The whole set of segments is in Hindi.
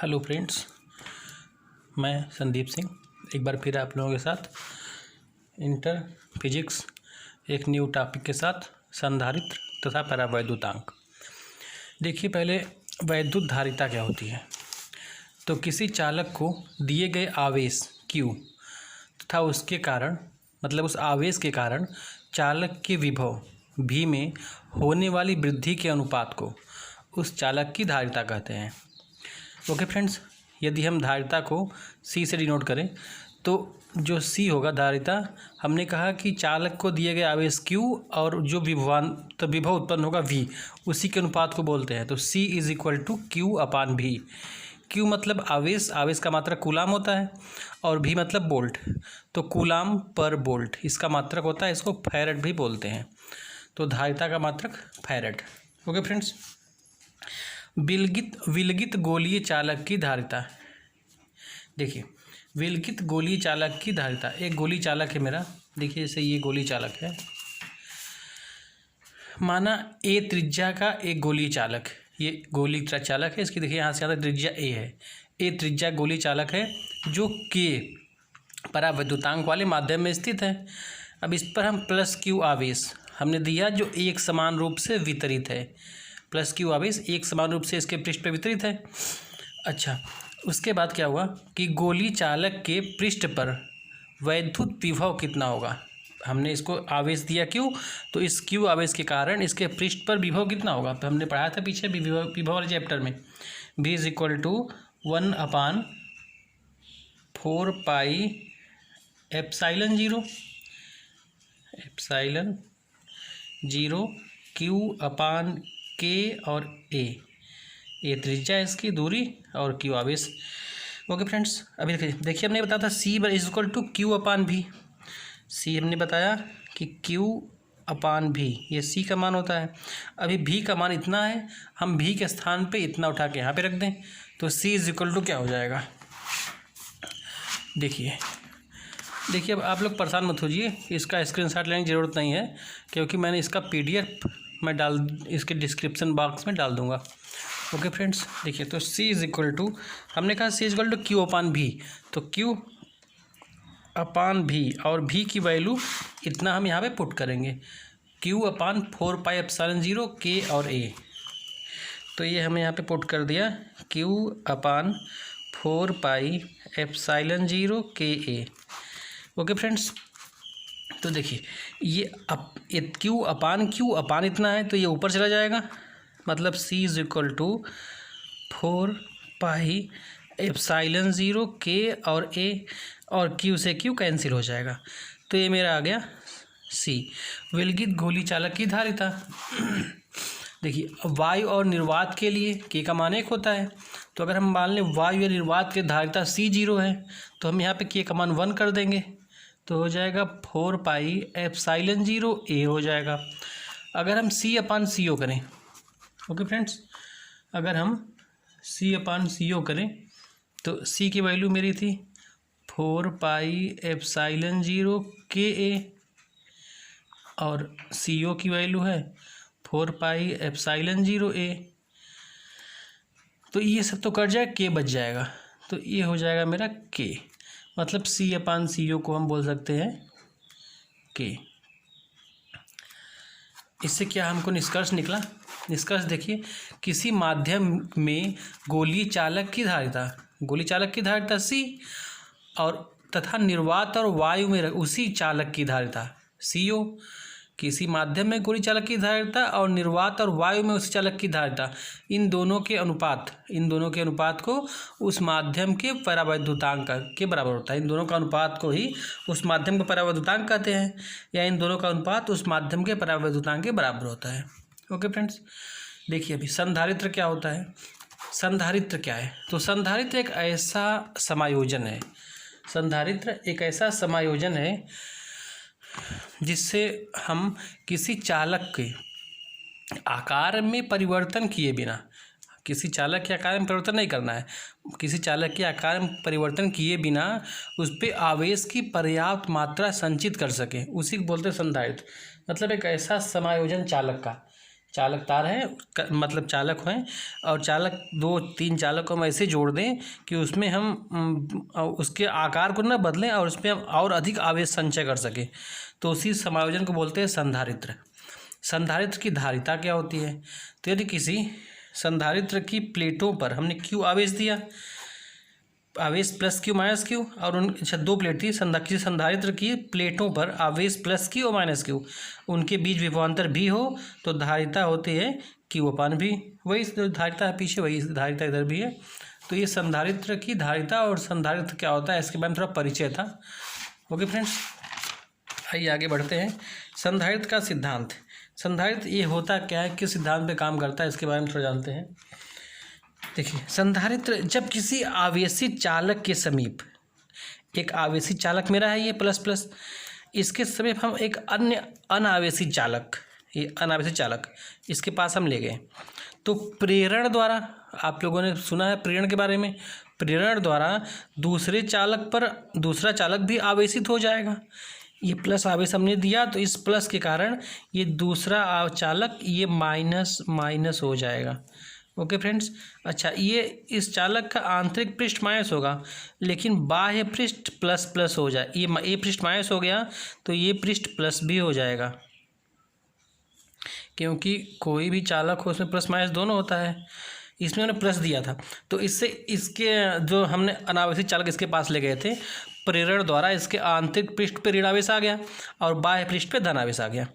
हेलो फ्रेंड्स, मैं संदीप सिंह एक बार फिर आप लोगों के साथ इंटर फिजिक्स एक न्यू टॉपिक के साथ संधारित्र तथा परावैद्युतांक। देखिए, पहले वैद्युत धारिता क्या होती है। तो किसी चालक को दिए गए आवेश Q तथा उसके कारण मतलब उस आवेश के कारण चालक के विभव V में होने वाली वृद्धि के अनुपात को उस चालक की धारिता कहते हैं। ओके फ्रेंड्स, यदि हम धारिता को C से डिनोट करें तो जो C होगा धारिता, हमने कहा कि चालक को दिए गए आवेश Q और जो विभव उत्पन्न होगा V, उसी के अनुपात को बोलते हैं। तो C is equal to Q/V। Q मतलब आवेश, आवेश का मात्रक कूलाम होता है, और V मतलब बोल्ट, तो कूलाम पर बोल्ट इसका मात्रक होता है। इसको फैरेड भी बोलते हैं। तो धारिता का मात्रक फैरेड। ओके फ्रेंड्स, विलगित गोलीय चालक की धारिता। देखिए, विलगित गोलीय चालक की धारिता, एक गोली चालक है मेरा। देखिए, जैसे ये गोली चालक है, माना A त्रिज्या का एक गोलीय चालक, ये गोली चालक है। इसकी देखिए यहाँ से आता त्रिज्या A है। A त्रिज्या गोली चालक है जो K परावैद्युतांक वाले माध्यम में स्थित है। अब इस पर हम +Q आवेश हमने दिया जो एक समान रूप से वितरित है। +Q आवेश एक समान रूप से इसके पृष्ठ पर वितरित है। अच्छा, उसके बाद क्या हुआ कि गोली चालक के पृष्ठ पर वैद्युत विभव कितना होगा। हमने इसको आवेश दिया Q, तो इस Q आवेश के कारण इसके पृष्ठ पर विभव कितना होगा। तो हमने पढ़ा था पीछे विभव वाले चैप्टर में, V is equal to 1/4πε0 Q/K और A त्रिज्या इसकी दूरी और Q आवेश। ओके फ्रेंड्स, अभी देखिए हमने बताया था C is equal to Q/V। C हमने बताया कि Q/V ये C का मान होता है। अभी V का मान इतना है, हम V के स्थान पे इतना उठा के यहाँ पे रख दें तो C इज इक्वल टू क्या हो जाएगा। देखिए अब आप लोग परेशान मत होइए, इसका स्क्रीनशॉट लेने की ज़रूरत नहीं है, क्योंकि मैंने इसका PDF मैं इसके डिस्क्रिप्शन बॉक्स में डाल दूँगा। ओके फ्रेंड्स, देखिए तो C इज इक्वल टू, हमने कहा C is equal to Q/V, तो Q/V और V की वैल्यू इतना हम यहाँ पे पुट करेंगे, Q/4πε0 K और A। तो ये हमें यहाँ पे पुट कर दिया Q/4πε0 KA। ओके फ्रेंड्स, तो देखिए ये Q/Q इतना है तो ये ऊपर चला जाएगा, मतलब C is equal to 4πε0 K और A, और Q से Q कैंसिल हो जाएगा। तो ये मेरा आ गया C, विलगित गोली चालक की धारिता। देखिए, वायु और निर्वात के लिए K का मान 1 होता है। तो अगर हम मान लें वायु या निर्वात की धारिता C0 है, तो हम यहाँ पे K का मान 1 कर देंगे, तो हो जाएगा 4πε0 A हो जाएगा। अगर हम C/CO करें, ओके फ्रेंड्स, अगर हम C/CO करें तो C की वैल्यू मेरी थी 4πε0 KA और CO की वैल्यू है 4πε0 A। तो ये सब तो कट जाएगा, K बच जाएगा, तो ये हो जाएगा मेरा K, मतलब C/CO को हम बोल सकते हैं K। इससे क्या हमको निष्कर्ष निकला। निष्कर्ष देखिए, किसी माध्यम में गोलीय चालक की धारिता C और तथा निर्वात और वायु में उसी चालक की धारिता CO। किसी माध्यम में गोली चालक की धारिता और निर्वात और वायु में उसी चालक की धारिता, इन दोनों के अनुपात को उस माध्यम के परावैद्युतांक के बराबर होता है। इन दोनों का अनुपात को ही उस माध्यम का परावैद्युतांक कहते हैं, या इन दोनों का अनुपात उस माध्यम के परावैद्युतांक के बराबर होता है। ओके फ्रेंड्स, देखिए अभी संधारित्र क्या होता है। संधारित्र क्या है, तो संधारित्र एक ऐसा समायोजन है जिससे हम किसी चालक के आकार में परिवर्तन किए बिना, किसी चालक के आकार में परिवर्तन नहीं करना है, किसी चालक के आकार में परिवर्तन किए बिना उस पर आवेश की पर्याप्त मात्रा संचित कर सकें, उसी को बोलते हैं संधारित्र। मतलब एक ऐसा समायोजन चालक का चालक तार है, मतलब चालक हैं, और चालक 2-3 चालकों में ऐसे जोड़ दें कि उसमें हम उसके आकार को ना बदलें और उसमें हम और अधिक आवेश संचय कर सकें, तो उसी समायोजन को बोलते हैं संधारित्र। संधारित्र की धारिता क्या होती है? तो यदि किसी संधारित्र की प्लेटों पर हमने क्यू आवेश दिया, आवेश प्लस क्यू माइनस क्यू, और उन 2 प्लेट थी, संधारित्र की प्लेटों पर आवेश प्लस क्यू और माइनस क्यू, उनके बीच विभवांतर भी हो, तो धारिता होती है क्यू अपान भी। वही जो धारिता है पीछे, वही धारिता इधर भी है। तो ये संधारित्र की धारिता और संधारित्र क्या होता है इसके बारे में थोड़ा परिचय था। ओके फ्रेंड्स, आइए आगे बढ़ते हैं। संधारित्र का सिद्धांत। संधारित्र ये होता क्या है, किस सिद्धांत पे काम करता है, इसके बारे में थोड़ा जानते हैं। देखिए, संधारित्र जब किसी आवेशी चालक के समीप, एक आवेशी चालक मेरा है ये प्लस प्लस, इसके समीप हम एक अन्य अनावेशी चालक, ये अनावेशी चालक इसके पास हम ले गए, तो प्रेरण द्वारा, आप लोगों ने सुना है प्रेरण के बारे में, प्रेरण द्वारा दूसरे चालक पर दूसरा चालक भी आवेशित हो जाएगा। ये प्लस आवेश हमने दिया, तो इस प्लस के कारण ये दूसरा चालक ये माइनस माइनस हो जाएगा। ओके फ्रेंड्स, अच्छा, ये इस चालक का आंतरिक पृष्ठ माइनस होगा, लेकिन बाह्य पृष्ठ प्लस प्लस हो जाए, ये पृष्ठ माइनस हो गया तो ये पृष्ठ प्लस भी हो जाएगा, क्योंकि कोई भी चालक हो उसमें प्लस माइनस दोनों होता है। इसमें उन्होंने प्लस दिया था, तो इससे इसके जो हमने अनावेशी चालक इसके पास ले गए थे, प्रेरण द्वारा इसके आंतरिक पृष्ठ पे ऋणावेश आ गया और बाह्य पृष्ठ पे धनावेश आ गया।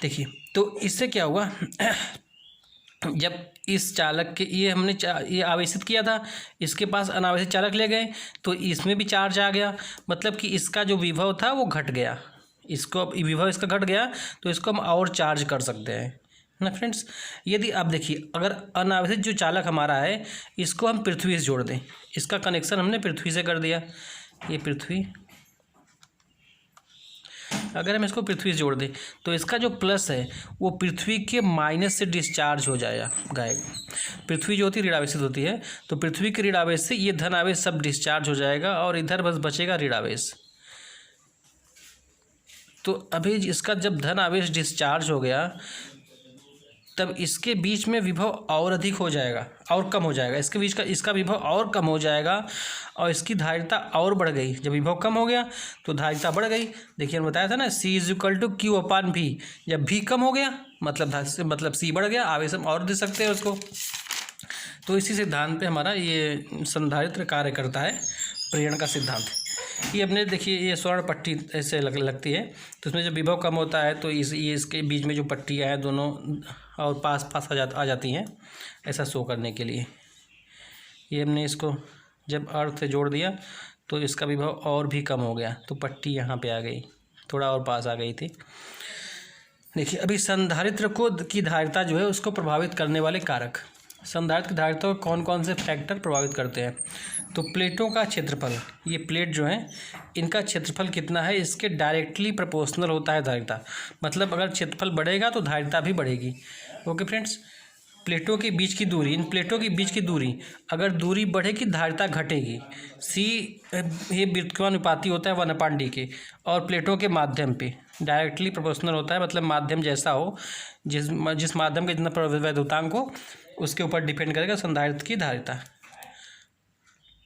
देखिए, तो इससे क्या हुआ, जब इस चालक के ये हमने ये आवेशित किया था, इसके पास अनावेशित चालक ले गए, तो इसमें भी चार्ज आ गया, मतलब कि इसका जो विभव था वो घट गया, इसको विभव इसका घट गया, तो इसको हम और चार्ज कर सकते हैं ना फ्रेंड्स। यदि आप देखिए, अगर अनावेशित जो चालक हमारा है इसको हम पृथ्वी से जोड़ दें, इसका कनेक्शन हमने पृथ्वी से कर दिया, ये पृथ्वी, अगर हम इसको पृथ्वी से जोड़ दें तो इसका जो प्लस है वो पृथ्वी के माइनस से डिस्चार्ज हो जाएगा। पृथ्वी जो होती है ऋणावेशित होती है, तो पृथ्वी के ऋणावेश से ये धन आवेश सब डिस्चार्ज हो जाएगा और इधर बस बचेगा ऋणावेश। तो अभी इसका जब धन आवेश डिस्चार्ज हो गया, तब इसके बीच में विभव और अधिक हो जाएगा और कम हो जाएगा, इसके बीच का इसका विभव और कम हो जाएगा और इसकी धारिता और बढ़ गई। जब विभव कम हो गया तो धारिता बढ़ गई। देखिए, हमने बताया था ना, C = Q अपान V। जब V कम हो गया मतलब C बढ़ गया, आवेश हम और दे सकते हैं उसको। तो इसी सिद्धांत पे हमारा ये संधारित्र कार्य करता है, प्रेरण का सिद्धांत। ये अपने देखिए, ये स्वर्ण पट्टी ऐसे लगती है, तो इसमें जब विभव कम होता है तो ये इसके बीच में जो पट्टियाँ हैं दोनों और पास आ जाती हैं, ऐसा शो करने के लिए। ये हमने इसको जब अर्थ से जोड़ दिया तो इसका विभव और भी कम हो गया, तो पट्टी यहाँ पे आ गई, थोड़ा और पास आ गई थी। देखिए, अभी संधारित्र की धारिता जो है उसको प्रभावित करने वाले कारक, संधारित्र की धारिता को कौन कौन से फैक्टर प्रभावित करते हैं। तो प्लेटों का क्षेत्रफल, ये प्लेट जो है इनका क्षेत्रफल कितना है, इसके डायरेक्टली प्रोपोर्शनल होता है धारिता। मतलब अगर क्षेत्रफल बढ़ेगा तो धारिता भी बढ़ेगी। ओके फ्रेंड्स, प्लेटों के बीच की दूरी, इन प्लेटों के बीच की दूरी, अगर दूरी बढ़ेगी धारिता घटेगी। C ये व्युत्क्रमानुपाती होता है 1/d के, और प्लेटों के माध्यम पे डायरेक्टली प्रोपोर्शनल होता है, मतलब माध्यम जैसा हो, जिस माध्यम का जितना वैद्युतांक हो उसके ऊपर डिपेंड करेगा संधारित्र की धारिता।